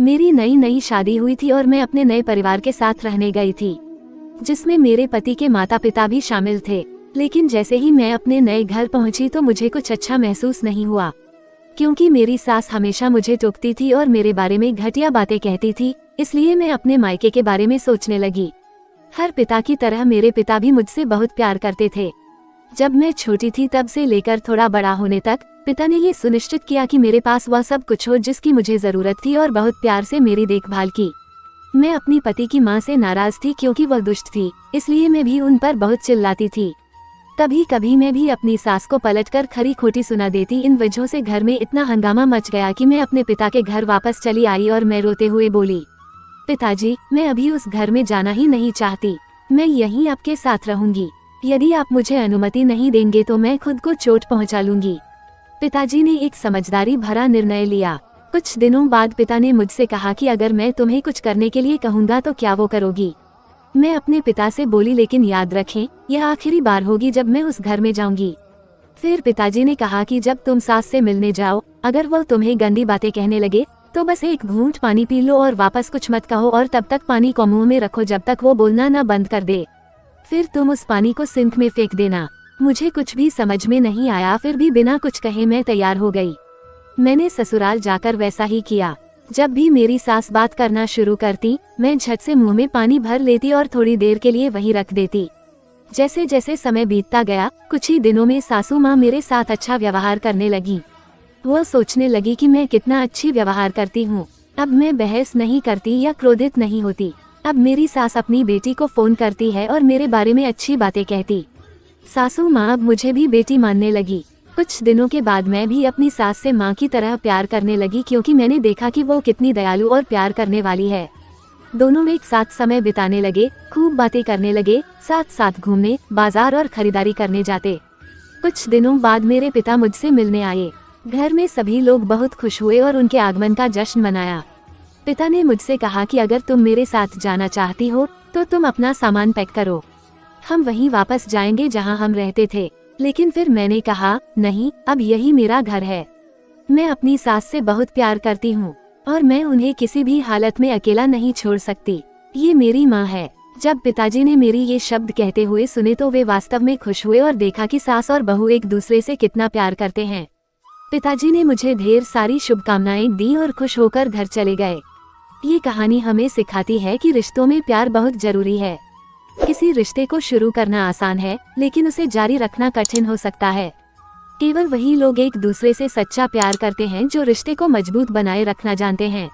मेरी नई नई शादी हुई थी और मैं अपने नए परिवार के साथ रहने गई थी, जिसमें मेरे पति के माता पिता भी शामिल थे। लेकिन जैसे ही मैं अपने नए घर पहुंची तो मुझे कुछ अच्छा महसूस नहीं हुआ, क्योंकि मेरी सास हमेशा मुझे टोकती थी और मेरे बारे में घटिया बातें कहती थी। इसलिए मैं अपने मायके के बारे में सोचने लगी। हर पिता की तरह मेरे पिता भी मुझसे बहुत प्यार करते थे। जब मैं छोटी थी तब से लेकर थोड़ा बड़ा होने तक पिता ने ये सुनिश्चित किया कि मेरे पास वह सब कुछ हो जिसकी मुझे जरूरत थी और बहुत प्यार से मेरी देखभाल की। मैं अपनी पति की माँ से नाराज थी क्योंकि वह दुष्ट थी, इसलिए मैं भी उन पर बहुत चिल्लाती थी। कभी कभी मैं भी अपनी सास को पलटकर खरी खोटी सुना देती। इन वजहों से घर में इतना हंगामा मच गया कि मैं अपने पिता के घर वापस चली आई और मैं रोते हुए बोली, पिताजी, मैं अभी उस घर में जाना ही नहीं चाहती। मैं यहीं आपके साथ रहूंगी। यदि आप मुझे अनुमति नहीं देंगे तो मैं खुद को चोट पहुंचा लूंगी। पिताजी ने एक समझदारी भरा निर्णय लिया। कुछ दिनों बाद पिता ने मुझसे कहा कि अगर मैं तुम्हें कुछ करने के लिए कहूँगा तो क्या वो करोगी। मैं अपने पिता से बोली, लेकिन याद रखें, यह आखिरी बार होगी जब मैं उस घर में जाऊंगी। फिर पिताजी ने कहा कि जब तुम सास से मिलने जाओ, अगर वो तुम्हें गंदी बातें कहने लगे तो बस एक घूंट पानी पी लो और वापस कुछ मत कहो, और तब तक पानी को मुंह में रखो जब तक वो बोलना न बंद कर दे। फिर तुम उस पानी को सिंक में फेंक देना। मुझे कुछ भी समझ में नहीं आया, फिर भी बिना कुछ कहे मैं तैयार हो गई। मैंने ससुराल जाकर वैसा ही किया। जब भी मेरी सास बात करना शुरू करती, मैं झट से मुंह में पानी भर लेती और थोड़ी देर के लिए वहीं रख देती। जैसे जैसे समय बीतता गया, कुछ ही दिनों में सासू माँ मेरे साथ अच्छा व्यवहार करने लगी। वो सोचने लगी कि मैं कितना अच्छी व्यवहार करती हूँ। अब मैं बहस नहीं करती या क्रोधित नहीं होती। अब मेरी सास अपनी बेटी को फोन करती है और मेरे बारे में अच्छी बातें कहती। सासू माँ अब मुझे भी बेटी मानने लगी। कुछ दिनों के बाद मैं भी अपनी सास से माँ की तरह प्यार करने लगी, क्योंकि मैंने देखा कि वो कितनी दयालु और प्यार करने वाली है। दोनों एक साथ समय बिताने लगे, खूब बातें करने लगे, साथ साथ घूमने, बाजार और खरीदारी करने जाते। कुछ दिनों बाद मेरे पिता मुझसे मिलने आए। घर में सभी लोग बहुत खुश हुए और उनके आगमन का जश्न मनाया। पिता ने मुझसे कहा कि अगर तुम मेरे साथ जाना चाहती हो तो तुम अपना सामान पैक करो, हम वहीं वापस जाएंगे जहां हम रहते थे। लेकिन फिर मैंने कहा, नहीं, अब यही मेरा घर है। मैं अपनी सास से बहुत प्यार करती हूँ और मैं उन्हें किसी भी हालत में अकेला नहीं छोड़ सकती। ये मेरी माँ है। जब पिताजी ने मेरी ये शब्द कहते हुए सुने तो वे वास्तव में खुश हुए और देखा कि सास और बहू एक दूसरे से कितना प्यार करते हैं। पिताजी ने मुझे ढेर सारी शुभकामनाएं दी और खुश होकर घर चले गए। ये कहानी हमें सिखाती है कि रिश्तों में प्यार बहुत जरूरी है। किसी रिश्ते को शुरू करना आसान है, लेकिन उसे जारी रखना कठिन हो सकता है। केवल वही लोग एक दूसरे से सच्चा प्यार करते हैं जो रिश्ते को मजबूत बनाए रखना जानते हैं।